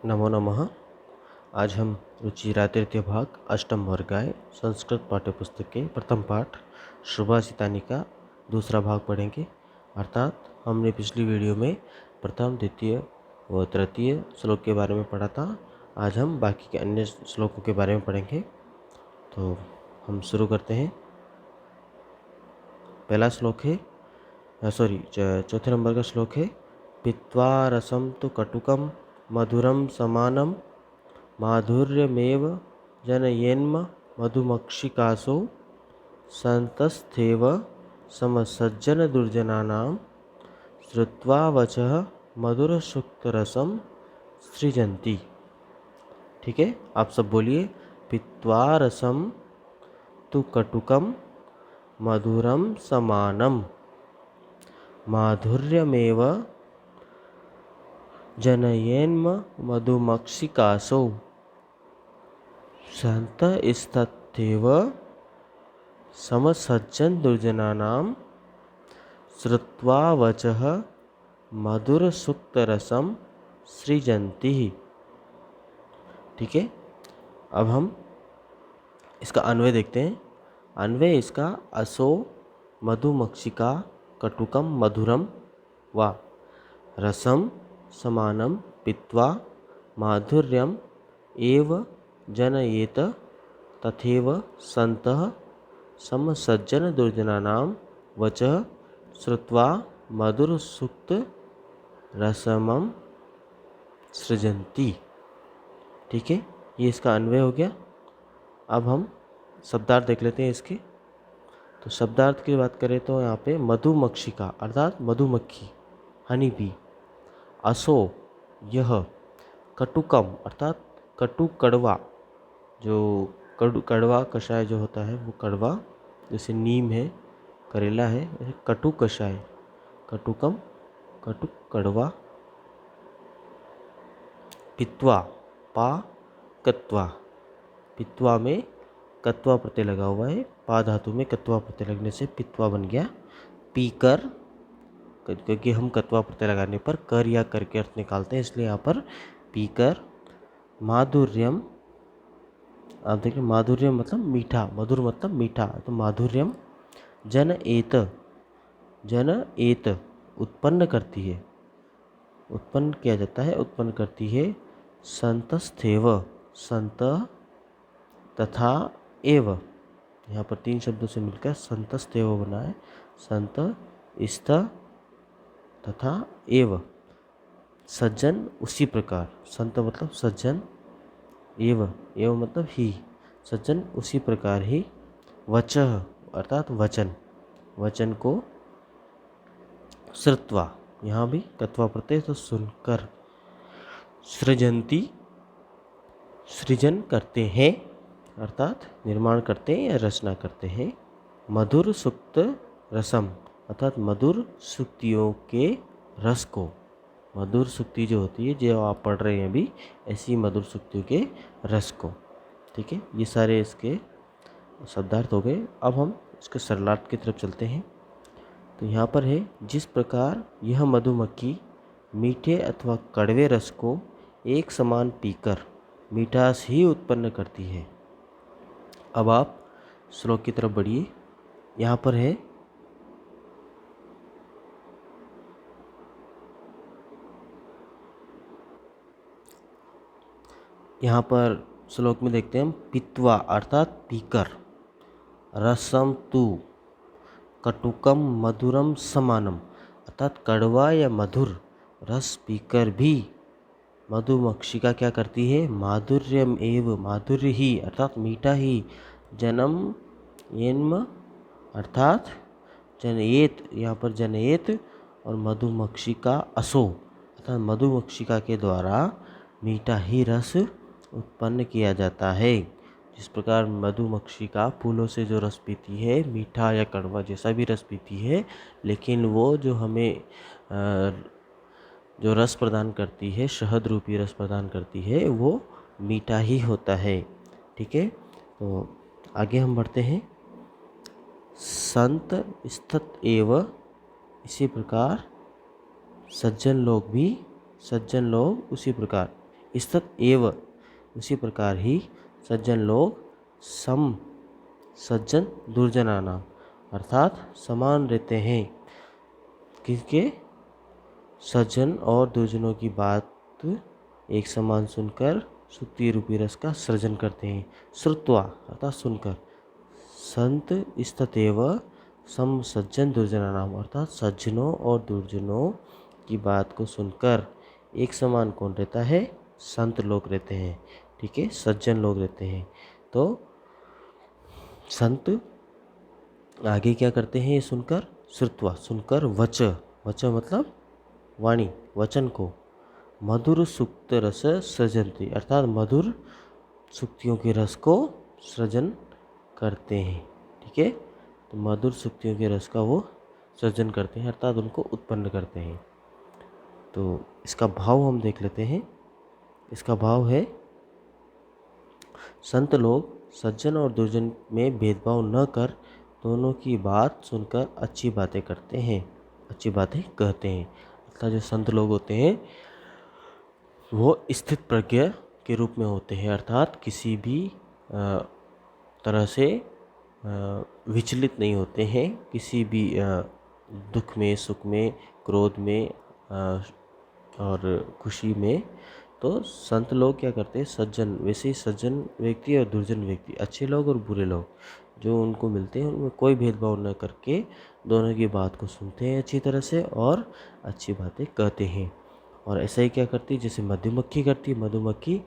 नमो नमः। आज हम रुचिरा तृतीय भाग अष्टम वर्गाय संस्कृत पाठ्यपुस्तक के प्रथम पाठ सुभाषितानी का दूसरा भाग पढ़ेंगे। अर्थात हमने पिछली वीडियो में प्रथम, द्वितीय व तृतीय श्लोक के बारे में पढ़ा था। आज हम बाकी के अन्य श्लोकों के बारे में पढ़ेंगे। तो हम शुरू करते हैं। पहला श्लोक है चौथे नंबर का श्लोक है, पीत्वा रसम तु कटुकम मधुरम समानम माधुर्यमेव जनयेन्म मधुमक्षिकासो संतस्थेव समसज्जन दुर्जनानां श्रुत्वा वचः मधुरसुक्तरसम सृजन्ति। ठीक है, आप सब बोलिए। पीत्वा रसम तु कटुकम मधुरम समानम माधुर्यमेव जनयेन्म मधुमक्षिकासो सन्तस्तथैव समसज्जन दुर्जनानां श्रुत्वा वचः मधुरसुक्तरसम सृजन्ति। ठीक है, अब हम इसका अन्वय देखते हैं। अन्वय इसका असो मधुमक्षिका कटुकम मधुरम व रसम समानम पीत्वा माधुर्यम एव जनयेत तथैव सन्तः समसज्जन दुर्जनानां वचः श्रुत्वा मधुरसुक्त रसमं सृजन्ति। ठीक है, ये इसका अन्वय हो गया। अब हम शब्दार्थ देख लेते हैं इसके। तो शब्दार्थ की बात करें तो यहाँ पे मधुमक्षिका अर्थात मधुमक्खी, हनी बी। असो यह, कटुकम अर्थात कटु कड़वा, जो कड़वा कषाय जो होता है वो कड़वा, जैसे नीम है, करेला है, कटु कषाय, कटुकम कटु कड़वा। पित्वा पा कत्वा, पित्वा में कत्वा प्रत्यय लगा हुआ है, पा धातु में कत्वा प्रत्यय लगने से पित्वा बन गया। पीकर, क्योंकि हम कत्वा प्रत्यय लगाने पर कर या कर के अर्थ निकालते हैं, इसलिए यहाँ पर पीकर। माधुर्यम, आप देखिए माधुर्यम मतलब मीठा, मधुर मतलब मीठा, तो माधुर्यम। जन एत उत्पन्न करती है, उत्पन्न किया जाता है, उत्पन्न करती है। संतस्थेव, संत तथा एव, यहाँ पर तीन शब्दों से मिलकर संतस्थेव बना है। संत इस्त तथा एव, सज्जन उसी प्रकार, संत मतलब सज्जन, एव मतलब ही, सज्जन उसी प्रकार ही। वचः अर्थात वचन, वचन को श्रुत्वा, यहाँ भी कत्वा प्रत्यय तो सुनकर। सृजन्ति, सृजन करते हैं अर्थात निर्माण करते हैं या रचना करते हैं। मधुर सुक्त रसम अर्थात मधुर सुक्तियों के रस को, मधुर सुक्ति जो होती है जो आप पढ़ रहे हैं अभी, ऐसी मधुर सुक्तियों के रस को। ठीक है, ये सारे इसके शब्दार्थ हो गए। अब हम इसके सरलार्थ की तरफ चलते हैं। तो यहाँ पर है, जिस प्रकार यह मधुमक्खी मीठे अथवा कड़वे रस को एक समान पीकर मिठास ही उत्पन्न करती है। अब आप श्लोक की तरफ बढ़िए। यहाँ पर है, यहाँ पर श्लोक में देखते हैं हम, पीत्वा अर्थात पीकर, रसम तु कटुकम मधुरम समानम अर्थात कड़वा या मधुर रस पीकर भी मधुमक्षिका क्या करती है, माधुर्यम एव माधुर्य ही अर्थात मीठा ही, जन्म येन्म अर्थात जनयेत, यहाँ पर जनयेत, और मधुमक्षिका असो अर्थात मधुमक्षिका के द्वारा मीठा ही रस उत्पन्न किया जाता है। जिस प्रकार मधुमक्षिका फूलों से जो रस पीती है, मीठा या कड़वा जैसा भी रस पीती है, लेकिन वो जो हमें जो रस प्रदान करती है, शहद रूपी रस प्रदान करती है, वो मीठा ही होता है। ठीक है, तो आगे हम बढ़ते हैं। संत स्थित एव, इसी प्रकार सज्जन लोग भी, सज्जन लोग उसी प्रकार स्तत एव, उसी प्रकार ही सज्जन लोग सम सज्जन दुर्जना नाम, अर्थात समान रहते हैं। किसके? सज्जन और दुर्जनों की बात एक समान सुनकर सुक्ति रूपी रस का सृजन करते हैं। श्रुत्वा अर्थात सुनकर, संत स्ततेव सम सज्जन दुर्जना नाम, अर्थात सज्जनों और दुर्जनों की बात को सुनकर एक समान कौन रहता है? संत लोग रहते हैं। ठीक है, सज्जन लोग रहते हैं। तो संत आगे क्या करते हैं ये सुनकर? श्रुत्वा सुनकर, वच वच मतलब वाणी, वचन को, मधुर सुक्त रस सृजंती, अर्थात मधुर सुक्तियों के रस को सृजन करते हैं। ठीक है, तो मधुर सुक्तियों के रस का वो सृजन करते हैं, अर्थात उनको उत्पन्न करते हैं। तो इसका भाव हम देख लेते हैं। इसका भाव है, संत लोग सज्जन और दुर्जन में भेदभाव न कर दोनों की बात सुनकर अच्छी बातें करते हैं, अच्छी बातें कहते हैं। अर्थात जो संत लोग होते हैं वो स्थित प्रज्ञ के रूप में होते हैं, अर्थात किसी भी तरह से विचलित नहीं होते हैं, किसी भी दुख में, सुख में, क्रोध में और खुशी में। तो संत लोग क्या करते हैं? सज्जन, वैसे ही सज्जन व्यक्ति और दुर्जन व्यक्ति, अच्छे लोग और बुरे लोग जो उनको मिलते हैं उनमें कोई भेदभाव न करके दोनों की बात को सुनते हैं अच्छी तरह से और अच्छी बातें कहते हैं। और ऐसा ही क्या करती है? जैसे मधुमक्खी करती है। मधुमक्खी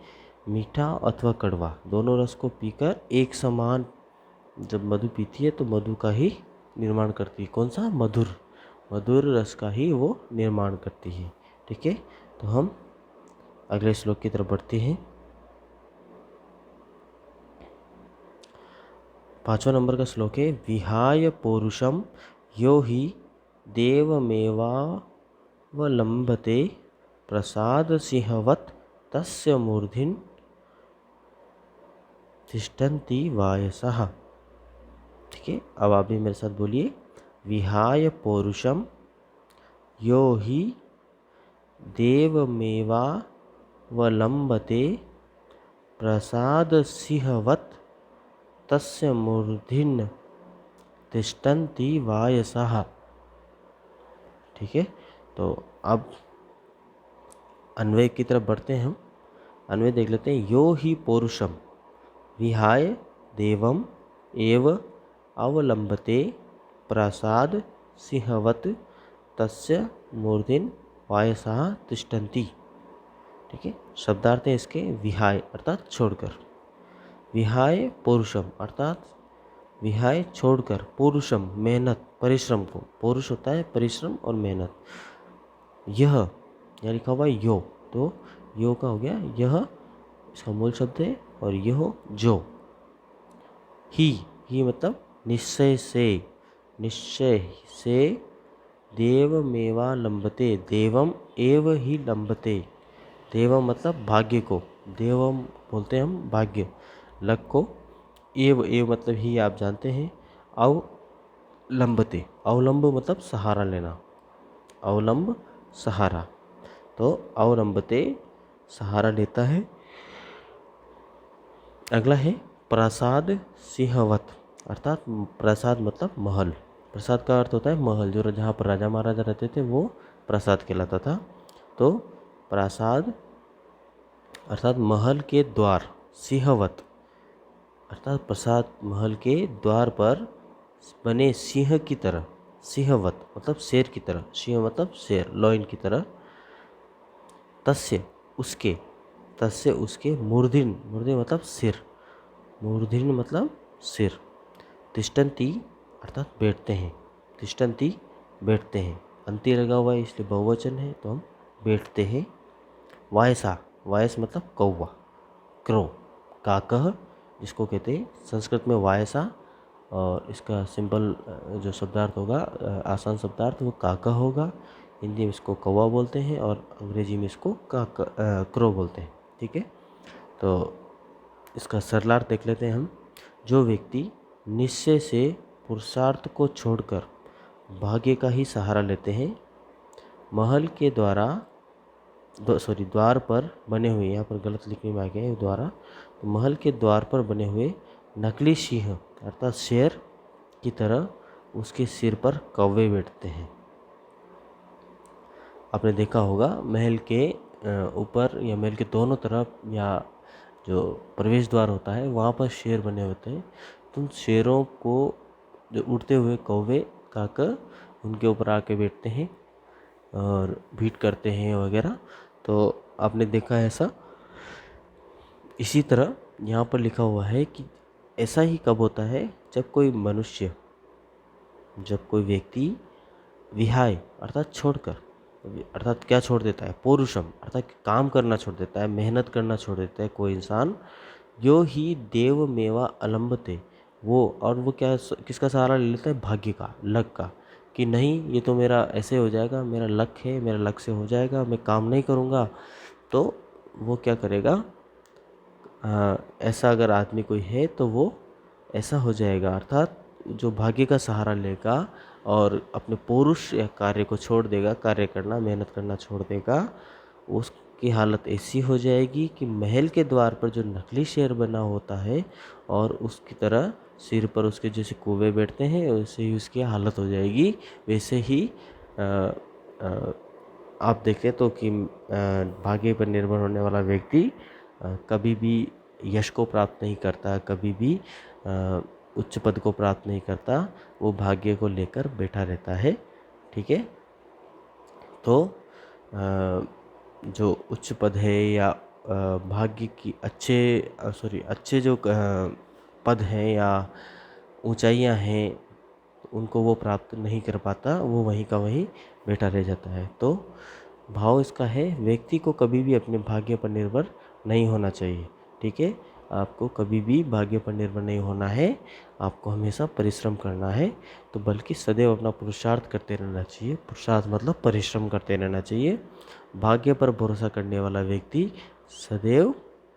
मीठा अथवा कड़वा दोनों रस को पीकर एक समान जब मधु पीती है तो मधु का ही निर्माण करती है। कौन सा? मधुर, मधुर रस का ही वो निर्माण करती है। ठीक है, तो हम अगले श्लोक की तरफ बढ़ते हैं। 5वां नंबर का श्लोक है, विहाय पौरुषम यो हि देवमेवावलंबते प्रसाद सिंहवत तस्य मूर्धिन तिष्ठन्ति वायसः। ठीक है, अब आप भी मेरे साथ बोलिए, विहाय पौरुषम यो हि देवमेवावलंबते प्रसाद सिंहवत तस्य मूर्धिन तिष्ठन्ति वायसः। ठीक है, तो अब अन्वय की तरफ बढ़ते हैं हम। अन्वय देख लेते हैं। यो हि पौरुषम विहाय देवम एव अवलंबते प्रसाद सिंहवत तस्य मूर्धिन वायसः तिष्ठन्ति। ठीक है, शब्दार्थ है इसके विहाय अर्थात छोड़कर, विहाय पौरुषम अर्थात विहाय छोड़कर, पौरुषम मेहनत परिश्रम को, पौरुष होता है परिश्रम और मेहनत। यह यहाँ लिखा हुआ है यो, तो यो का हो गया यह, इसका मूल शब्द है, और यह जो। ही मतलब निश्चय से, निश्चय से देवमेवा लंबते, देवम एव ही लंबते। देवम मतलब भाग्य को, देवम बोलते हैं हम भाग्य, लक को, एव एव मतलब ही आप जानते हैं, अवलंबते, अवलंब मतलब सहारा लेना, अवलंब सहारा, तो अवलंबते सहारा लेता है। अगला है प्रसाद सिंहवत, अर्थात प्रसाद मतलब महल। प्रसाद का अर्थ होता है महल, जो जहाँ पर राजा महाराजा रहते थे वो प्रसाद कहलाता था। तो प्रसाद अर्थात महल के द्वार, सिंहवत अर्थात प्रसाद महल के द्वार पर बने सिंह की तरह, सिंहवत मतलब शेर की तरह, सिंह मतलब शेर, लॉयन की तरह। तस्य उसके, तस्य उसके, मूर्धिन, मूर्धिन मतलब सिर, मूर्धिन मतलब सिर। तिष्ठन्ति अर्थात बैठते हैं, तिष्ठन्ति बैठते हैं, अंति लगा हुआ है इसलिए बहुवचन है, तो हम बैठते हैं। वायसा, वायस मतलब कौवा, क्रो, काकह जिसको कहते हैं संस्कृत में वायसा, और इसका सिंपल जो शब्दार्थ होगा, आसान शब्दार्थ वो काकह होगा। हिंदी में इसको कौवा बोलते हैं और अंग्रेजी में इसको क्रो बोलते हैं। ठीक है, तो इसका सरलार्थ देख लेते हैं हम। जो व्यक्ति निश्चय से पुरुषार्थ को छोड़कर भाग्य का ही सहारा लेते हैं, महल के द्वारा द्वार पर बने हुए, यहाँ पर गलत लिखने में आ गया है द्वारा, तो महल के द्वार पर बने हुए नकली सिंह अर्थात शेर की तरह उसके सिर पर कौवे बैठते हैं। आपने देखा होगा महल के ऊपर या महल के दोनों तरफ या जो प्रवेश द्वार होता है वहाँ पर शेर बने होते हैं। तो उन शेरों को जो उड़ते हुए कौवे खाकर उनके ऊपर आके बैठते हैं और भीट करते हैं वगैरह। तो आपने देखा है ऐसा। इसी तरह यहाँ पर लिखा हुआ है कि ऐसा ही कब होता है जब कोई मनुष्य, जब कोई व्यक्ति विहाय अर्थात छोड़कर, अर्थात क्या छोड़ देता है, पौरुषम अर्थात काम करना छोड़ देता है, मेहनत करना छोड़ देता है कोई इंसान, यो ही देव मेवा अलम्बते, वो और वो क्या किसका सहारा ले लेता है, भाग्य का, लक का, कि नहीं ये तो मेरा ऐसे हो जाएगा, मेरा लक है, मेरा लक से हो जाएगा, मैं काम नहीं करूँगा तो वो क्या करेगा, ऐसा अगर आदमी कोई है तो वो ऐसा हो जाएगा, अर्थात जो भाग्य का सहारा लेगा और अपने पौरुष या कार्य को छोड़ देगा, कार्य करना मेहनत करना छोड़ देगा, उसकी हालत ऐसी हो जाएगी कि महल के द्वार पर जो नकली शेर बना होता है और उसकी तरह सिर पर उसके जैसे कौवे बैठते हैं वैसे ही उसकी हालत हो जाएगी। वैसे ही आ, आ, आप देखें तो कि भाग्य पर निर्भर होने वाला व्यक्ति कभी भी यश को प्राप्त नहीं करता, कभी भी उच्च पद को प्राप्त नहीं करता, वो भाग्य को लेकर बैठा रहता है। ठीक है। तो जो उच्च पद है या भाग्य की अच्छे जो पद हैं या ऊंचाइयां हैं उनको वो प्राप्त नहीं कर पाता, वो वहीं का वहीं बैठा रह जाता है। तो भाव इसका है व्यक्ति को कभी भी अपने भाग्य पर निर्भर नहीं होना चाहिए। ठीक है। आपको कभी भी भाग्य पर निर्भर नहीं होना है, आपको हमेशा परिश्रम करना है। तो बल्कि सदैव अपना पुरुषार्थ करते रहना चाहिए। पुरुषार्थ मतलब परिश्रम करते रहना चाहिए। भाग्य पर भरोसा करने वाला व्यक्ति सदैव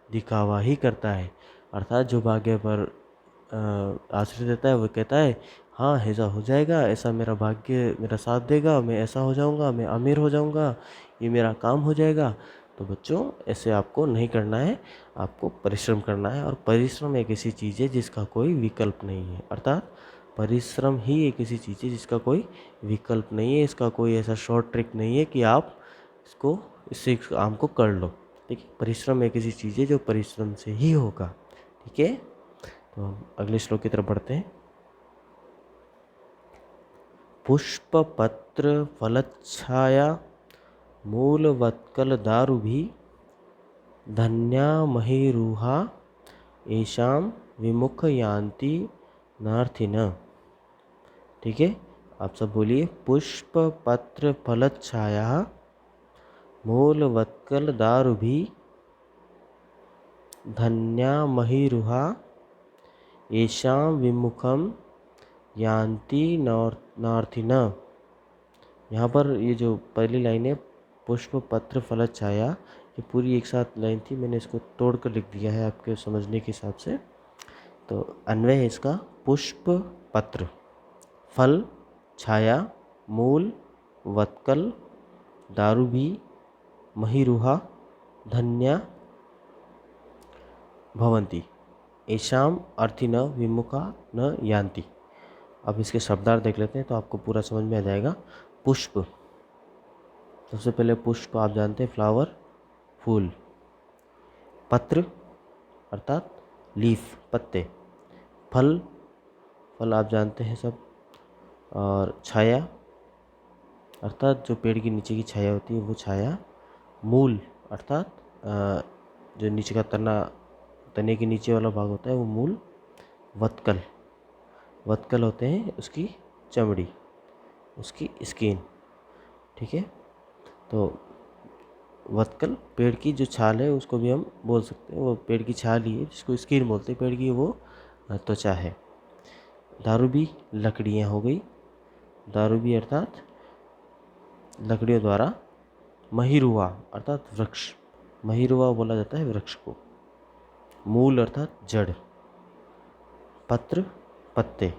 दिखावा ही करता है, अर्थात जो भाग्य पर आश्रित रहता है वो कहता है हाँ ऐसा हो जाएगा, ऐसा मेरा भाग्य मेरा साथ देगा, मैं ऐसा हो जाऊंगा, मैं अमीर हो जाऊंगा, ये मेरा काम हो जाएगा। तो बच्चों ऐसे आपको नहीं करना है, आपको परिश्रम करना है। और परिश्रम एक ऐसी चीज़ है जिसका कोई विकल्प नहीं है, अर्थात परिश्रम ही एक ऐसी चीज़ है जिसका कोई विकल्प नहीं है, इसका कोई ऐसा शॉर्ट ट्रिक नहीं है कि आप इससे काम को कर लो। ठीक है। परिश्रम एक ऐसी चीज़ है जो परिश्रम से ही होगा। ठीक है। तो हम अगले श्लोक की तरफ बढ़ते हैं। पुष्प पत्र फलच्छाया मूलवत्कल दारुभी धन्या महिरुहा येषां विमुख यान्ति नार्थिन। ठीक है। आप सब बोलिए पुष्प पत्र फलच्छाया मूलवत्कल दारुभी धन्या महिरुहा येषां विमुखम यान्ति नार्थिन। यहाँ पर ये जो पहली लाइन है पुष्प पत्र फलत छाया, ये पूरी एक साथ लाइन थी, मैंने इसको तोड़कर लिख दिया है आपके समझने के हिसाब से। तो अन्वय है इसका पुष्प पत्र फल छाया मूल वत्कल दारुभी महिरुहा धन्या भवन्ति येषाम अर्थिन विमुखा न यान्ति। अब इसके शब्दार्थ देख लेते हैं तो आपको पूरा समझ में आ जाएगा। पुष्प, सबसे पहले पुष्प आप जानते हैं फ्लावर, फूल। पत्र अर्थात लीफ, पत्ते। फल, फल आप जानते हैं सब। और छाया अर्थात जो पेड़ के नीचे की छाया होती है वो छाया। मूल अर्थात जो नीचे का तने के नीचे वाला भाग होता है वो मूल। वत्कल, वत्कल होते हैं उसकी चमड़ी, उसकी स्किन। ठीक है। तो वत्कल पेड़ की जो छाल है उसको भी हम बोल सकते हैं, वो पेड़ की छाल ही है जिसको स्किन बोलते हैं, पेड़ की वो त्वचा है। दारूबी लकड़ियाँ हो गई, दारूबी अर्थात लकड़ियों द्वारा। महिरुआ अर्थात वृक्ष, महिरुआ बोला जाता है वृक्ष को। मूल अर्थात जड़। पत्र पत्ते।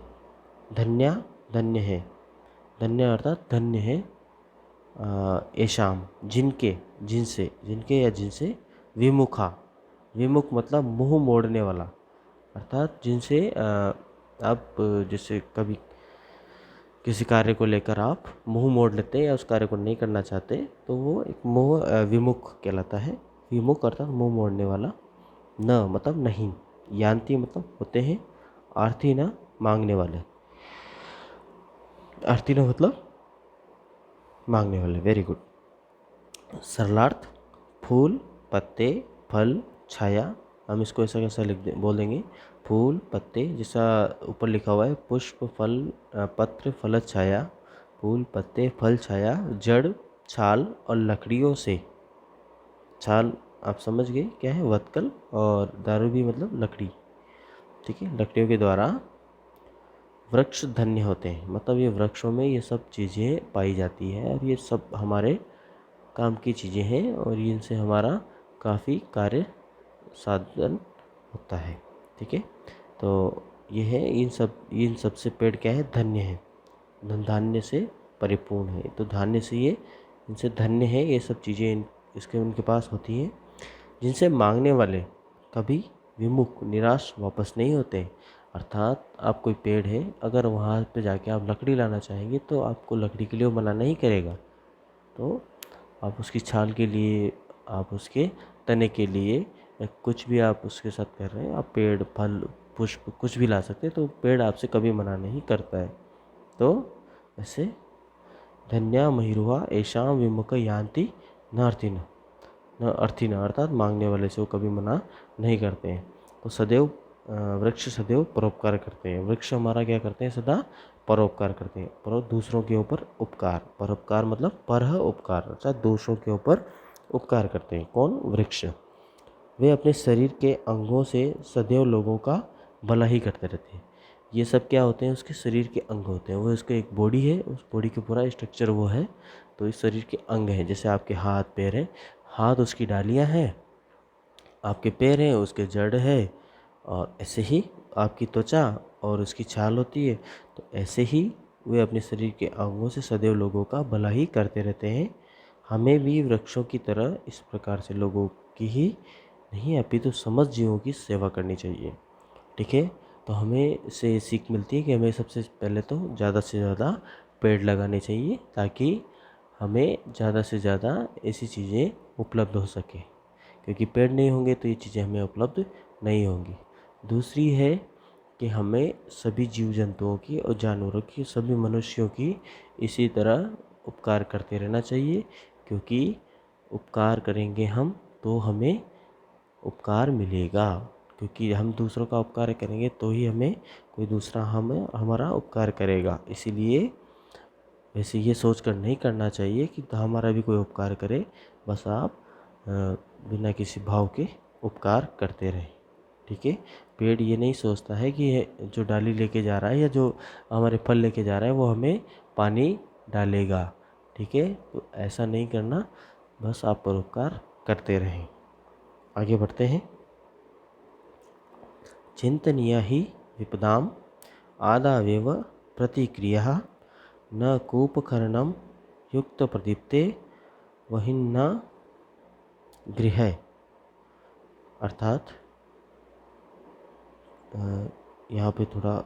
धन्या धन्य है, धन्य अर्थात धन्य है। येषाम जिनके, जिनसे, जिनके या जिनसे, विमुखा, विमुख मतलब मुंह मोड़ने वाला, अर्थात जिनसे आप जैसे कभी किसी कार्य को लेकर आप मुंह मोड़ लेते हैं या उस कार्य को नहीं करना चाहते, तो वो एक मुंह विमुख कहलाता है। विमुख अर्थात मुंह मोड़ने वाला। न मतलब नहीं, यान्ति मतलब होते हैं, आर्थी न मांगने वाले, आर्थी न मतलब मांगने वाले। Very good. सरलार्थ फूल, पत्ते, फल, छाया। हम इसको ऐसा कैसा बोल देंगे, फूल, पत्ते, जैसा ऊपर लिखा हुआ है पुष्प, फल, पत्र, फल, छाया। फूल, पत्ते, फल, छाया, जड़, छाल और लकड़ियों से। छाल आप समझ गए क्या है, वत्कल, और दारू भी मतलब लकड़ी, ठीक है, लकड़ियों के द्वारा वृक्ष धन्य होते हैं। मतलब ये वृक्षों में ये सब चीज़ें पाई जाती है और ये सब हमारे काम की चीज़ें हैं और इनसे हमारा काफ़ी कार्य साधन होता है, ठीक है। तो ये है, इन सब से पेड़ क्या है, धन्य है, धान्य से परिपूर्ण है। तो धान्य से ये, इनसे धन्य है ये सब चीज़ें, इसके उनके पास होती हैं, जिनसे मांगने वाले कभी विमुख, निराश वापस नहीं होते। अर्थात आप कोई पेड़ है, अगर वहाँ पे जाके आप लकड़ी लाना चाहेंगे तो आपको लकड़ी के लिए वो मना नहीं करेगा। तो आप उसकी छाल के लिए, आप उसके तने के लिए, या कुछ भी आप उसके साथ कर रहे हैं, आप पेड़, फल, पुष्प कुछ भी ला सकते हैं, तो पेड़ आपसे कभी मना नहीं करता है। तो ऐसे धन्या महिरुहा ऐशाम विमुख यान्ति न अर्थिन, न अर्थिन अर्थात मांगने वाले से वो कभी मना नहीं करते हैं। तो सदैव वृक्ष सदैव परोपकार करते हैं। वृक्ष हमारा क्या करते हैं, सदा परोपकार करते हैं। दूसरों के ऊपर उपकार, परोपकार मतलब परह उपकार, अर्थात दूसरों के ऊपर उपकार करते हैं। कौन, वृक्ष। वे अपने शरीर के अंगों से सदैव लोगों का भला ही करते रहते हैं। ये सब क्या होते हैं, उसके शरीर के अंग होते हैं। वो उसका एक बॉडी है, उस बॉडी के पूरा स्ट्रक्चर वो है। तो इस शरीर के अंग हैं, जैसे आपके हाथ पैर हैं, हाथ उसकी डालियां हैं, आपके पैर हैं उसके जड़ है, और ऐसे ही आपकी त्वचा और उसकी छाल होती है। तो ऐसे ही वे अपने शरीर के अंगों से सदैव लोगों का भला ही करते रहते हैं। हमें भी वृक्षों की तरह इस प्रकार से लोगों की ही नहीं अपितु समस्त जीवों की सेवा करनी चाहिए, ठीक है। तो हमें इससे सीख मिलती है कि हमें सबसे पहले तो ज़्यादा से ज़्यादा पेड़ लगाने चाहिए, ताकि हमें ज़्यादा से ज़्यादा ऐसी चीज़ें उपलब्ध हो सके, क्योंकि पेड़ नहीं होंगे तो ये चीज़ें हमें उपलब्ध नहीं होंगी। दूसरी है कि हमें सभी जीव जंतुओं की और जानवरों की, सभी मनुष्यों की इसी तरह उपकार करते रहना चाहिए, क्योंकि उपकार करेंगे हम तो हमें उपकार मिलेगा। क्योंकि हम दूसरों का उपकार करेंगे तो ही हमें कोई दूसरा हमारा उपकार करेगा। इसीलिए वैसे ये सोच कर नहीं करना चाहिए कि हमारा भी कोई उपकार करे, बस आप बिना किसी भाव के उपकार करते रहें, ठीक है। पेड़ ये नहीं सोचता है कि जो डाली लेके जा रहा है या जो हमारे फल लेके जा रहा है वो हमें पानी डालेगा, ठीक है। तो ऐसा नहीं करना, बस आप परोपकार करते रहें। आगे बढ़ते हैं। चिंतनीय ही विपदाम आदावेव प्रतिक्रिया न कूपकर्णम युक्त प्रदीप्ते वहिन्ना गृह। अर्थात यहाँ पे थोड़ा,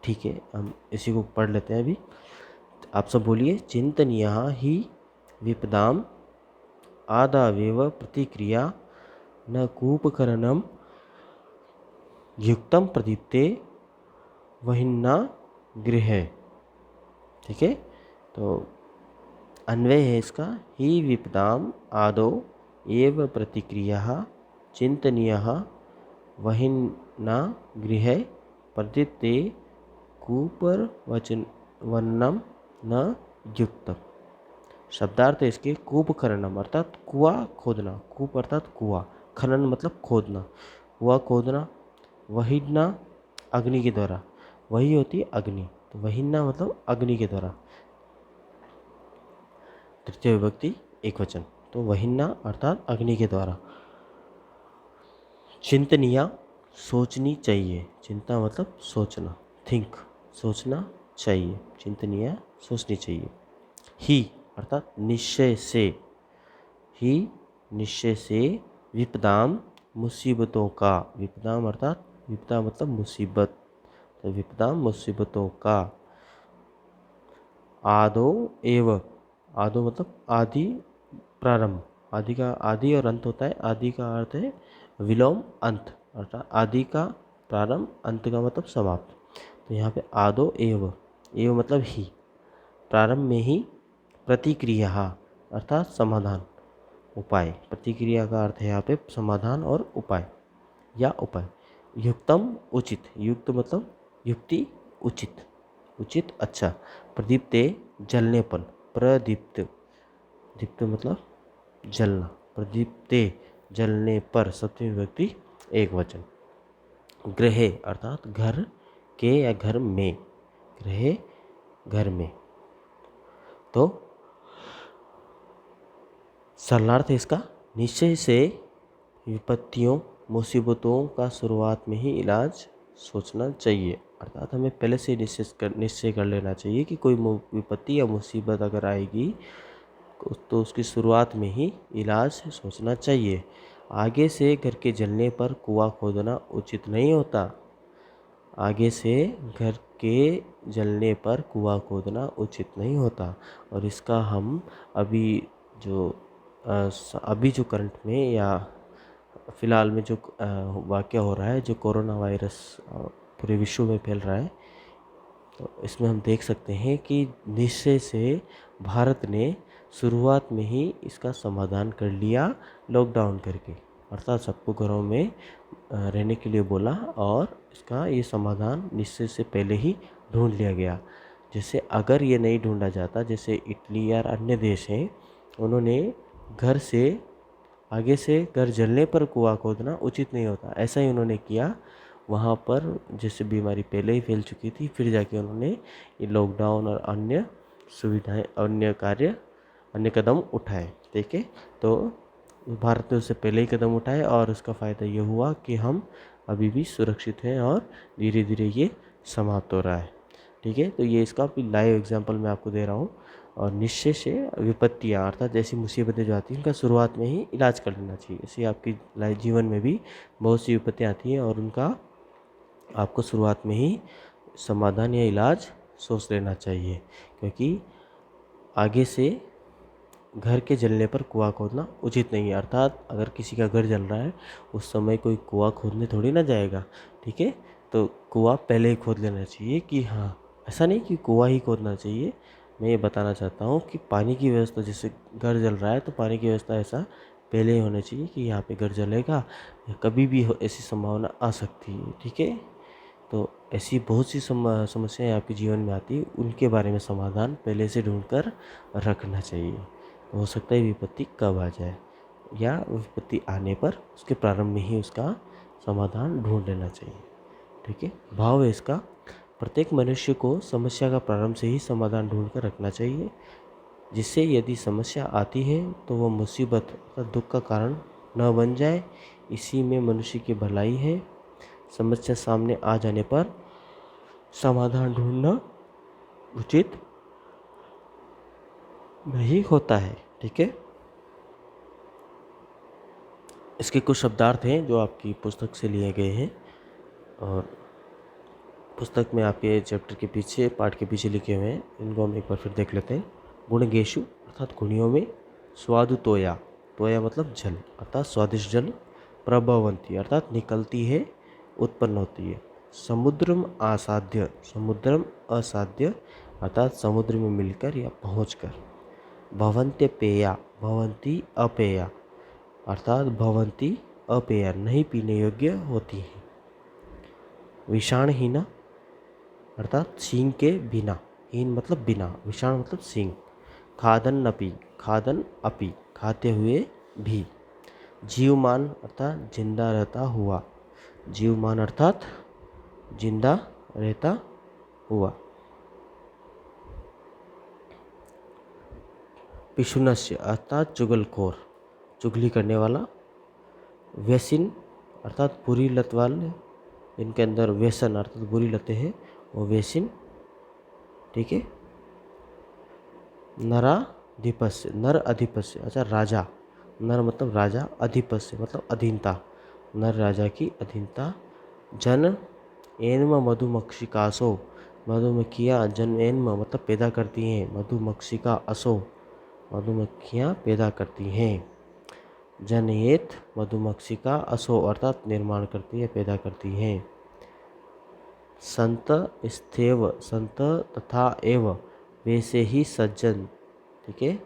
ठीक है, हम इसी को पढ़ लेते हैं अभी। आप सब बोलिए, चिंतनीय ही विपदाम आदावेव प्रतिक्रिया न कूपकर्णम युक्तम प्रदीप्ते वहिन्ना गृह, ठीक है। तो अन्वय है इसका, ही विपदाम आदौ एव प्रतिक्रिया चिंतनीय वहिन्ना गृह प्रदीप्ते कूपर वचन वर्णम न युक्त। शब्दार्थ है इसके, कूप खननम अर्थात कुआं खोदना, कूप अर्थात कुआं, खनन मतलब खोदना, कुआं खोदना, वहिन्ना अग्नि के द्वारा, वही होती है अग्नि, तो वहिन्ना मतलब अग्नि के द्वारा, तृतीय विभक्ति एक वचन, तो वहिन्ना अर्थात अग्नि के द्वारा। चिंतनीय सोचनी चाहिए, चिंता मतलब सोचना, थिंक, सोचना चाहिए, चिंतनीय सोचनी चाहिए। ही अर्थात निश्चय से, ही निश्चय से विपदाम मुसीबतों का, विपदाम अर्थात विपदा मतलब मुसीबत, तो विपदाम मुसीबतों का, आदो एव, आदो मतलब आदि प्रारंभ, आदि का आदि और अंत होता है, आदि का अर्थ है विलोम अंत, अर्थात आदि का प्रारंभ, अंत का मतलब समाप्त। तो यहाँ पे आदो एव, एव मतलब ही, प्रारंभ में ही, प्रतिक्रिया अर्थात समाधान, उपाय, प्रतिक्रिया का अर्थ है यहाँ पे समाधान और उपाय या उपाय। युक्तम उचित, युक्त मतलब युक्ति, उचित उचित अच्छा। प्रदीप्ते जलनेपन, प्रदीप्त, दीप्त मतलब जलना, प्रदीप्ते जलने पर, सप्तमी विभक्ति एक वचन। गृहे अर्थात घर के या घर में, गृहे घर में। तो सरलार्थ इसका, निश्चय से विपत्तियों मुसीबतों का शुरुआत में ही इलाज सोचना चाहिए, अर्थात हमें पहले से निश्चय कर लेना चाहिए कि कोई विपत्ति या मुसीबत अगर आएगी तो उसकी शुरुआत में ही इलाज सोचना चाहिए। आगे से घर के जलने पर कुआं खोदना उचित नहीं होता, आगे से घर के जलने पर कुआं खोदना उचित नहीं होता। और इसका हम अभी जो अभी जो करंट में या फ़िलहाल में जो वाक़या हो रहा है, जो कोरोना वायरस पूरे विश्व में फैल रहा है, तो इसमें हम देख सकते हैं कि निश्चय से भारत ने शुरुआत में ही इसका समाधान कर लिया लॉकडाउन करके, अर्थात सबको घरों में रहने के लिए बोला और इसका ये समाधान निश्चय से पहले ही ढूंढ लिया गया। जैसे अगर ये नहीं ढूंढा जाता, जैसे इटली या अन्य देश हैं, उन्होंने घर से आगे से घर जलने पर कुआं खोदना उचित नहीं होता, ऐसा ही उन्होंने किया। वहाँ पर जैसे बीमारी पहले ही फैल चुकी थी, फिर जाके उन्होंने ये लॉकडाउन और अन्य सुविधाएं, अन्य कार्य, अन्य कदम उठाए। ठीक है, तो भारत ने उससे पहले ही कदम उठाए और उसका फ़ायदा ये हुआ कि हम अभी भी सुरक्षित हैं और धीरे धीरे ये समाप्त हो रहा है। ठीक है, तो ये इसका भी लाइव एग्जांपल मैं आपको दे रहा हूँ। और निश्चय से विपत्तियाँ अर्थात जैसी मुसीबतें जो आती हैं उनका शुरुआत में ही इलाज कर लेना चाहिए। ऐसे आपकी लाइफ जीवन में भी बहुत सी विपत्तियाँ आती हैं और उनका आपको शुरुआत में ही समाधान या इलाज सोच लेना चाहिए, क्योंकि आगे से घर के जलने पर कुआं खोदना उचित नहीं है। अर्थात अगर किसी का घर जल रहा है उस समय कोई कुआं खोदने थोड़ी ना जाएगा। ठीक है, तो कुआं पहले ही खोद लेना चाहिए कि हाँ, ऐसा नहीं कि कुआं ही खोदना चाहिए। मैं ये बताना चाहता हूँ कि पानी की व्यवस्था, जैसे घर जल रहा है तो पानी की व्यवस्था ऐसा पहले ही होना चाहिए कि यहाँ पे घर जलेगा, कभी भी ऐसी संभावना आ सकती है। ठीक है, तो ऐसी बहुत सी समस्याएं आपके जीवन में आती है, उनके बारे में समाधान पहले से ढूंढकर रखना चाहिए। हो सकता है विपत्ति कब आ जाए, या विपत्ति आने पर उसके प्रारंभ में ही उसका समाधान ढूंढ लेना चाहिए। ठीक है, भाव है इसका, प्रत्येक मनुष्य को समस्या का प्रारंभ से ही समाधान ढूंढ कर रखना चाहिए, जिससे यदि समस्या आती है तो वह मुसीबत या दुख का कारण न बन जाए। इसी में मनुष्य की भलाई है। समस्या सामने आ जाने पर समाधान ढूंढना उचित नहीं होता है। ठीक है, इसके कुछ शब्दार्थ हैं जो आपकी पुस्तक से लिए गए हैं, और पुस्तक में आपके चैप्टर के पीछे, पाठ के पीछे लिखे हुए हैं, इनको हम एक बार फिर देख लेते हैं। गुणगेशु अर्थात गुणियों में, स्वादु तोया, तोया मतलब जल अर्थात स्वादिष्ट जल, प्रभवंती अर्थात निकलती है, उत्पन्न होती है। समुद्रम असाध्य, समुद्रम असाध्य अर्थात समुद्र में मिलकर या पहुंचकर। भवन्त्य पेया, भवंती अपेया अर्थात भवंती अपेया नहीं पीने योग्य होती है। विषाणहीना अर्थात सींग के बिना, हीन मतलब बिना, विषाण मतलब सींग। खादन अपि, खादन अपि खाते हुए भी। जीवमान अर्थात जिंदा रहता हुआ, जीवमान अर्थात जिंदा रहता हुआ। पिशुनस्य अर्थात चुगलखोर, चुगली करने वाला। व्यसिन अर्थात बुरी लत वाले, इनके अंदर व्यसन अर्थात बुरी लतें हैं, वो व्यसिन। ठीक है। नराधिपस्य, नर अधिपस्य, अच्छा राजा, नर मतलब राजा, अधिपस्य मतलब अधीनता, नर राजा की अधीनता। जन एन्म मधुमक्षिकासो, मधुमक्खियाँ जन एन्म मतलब पैदा करती हैं, मधुमक्षिका असो मधुमक्खियाँ पैदा करती हैं। जनयेत मधुमक्षिका असो अर्थात निर्माण करती है, पैदा करती हैं। संत स्थेव, संत तथा एव वैसे ही सज्जन, ठीक है,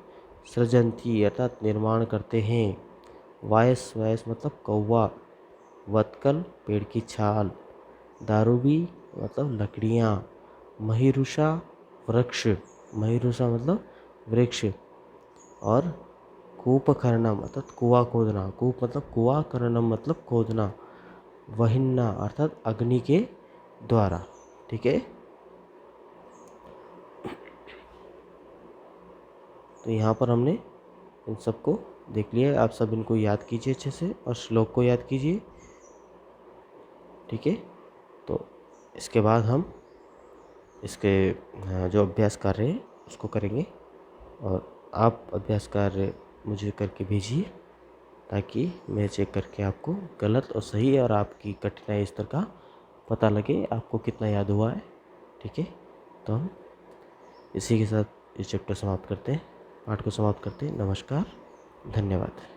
सृजंती अर्थात निर्माण करते हैं। वायस, वायस मतलब कौवा। वत्कल पेड़ की छाल। दारूबी मतलब लकड़ियाँ। महिरुषा वृक्ष, महिरुषा मतलब वृक्ष। और कूप खननम अर्थात कुआं खोदना, कूप मतलब कुआं, खननम मतलब खोदना। वहिन्ना अर्थात अग्नि के द्वारा, ठीक है। तो यहाँ पर हमने इन सबको देख लिया है। आप सब इनको याद कीजिए अच्छे से और श्लोक को याद कीजिए, ठीक है। तो इसके बाद हम इसके जो अभ्यास कार्य है उसको करेंगे, और आप अभ्यास कार्य मुझे करके भेजिए ताकि मैं चेक करके आपको गलत और सही और आपकी कठिनाई स्तर का पता लगे, आपको कितना याद हुआ है, ठीक है। तो हम इसी के साथ इस चैप्टर समाप्त करते हैं, पाठ को समाप्त करते हैं। नमस्कार, धन्यवाद।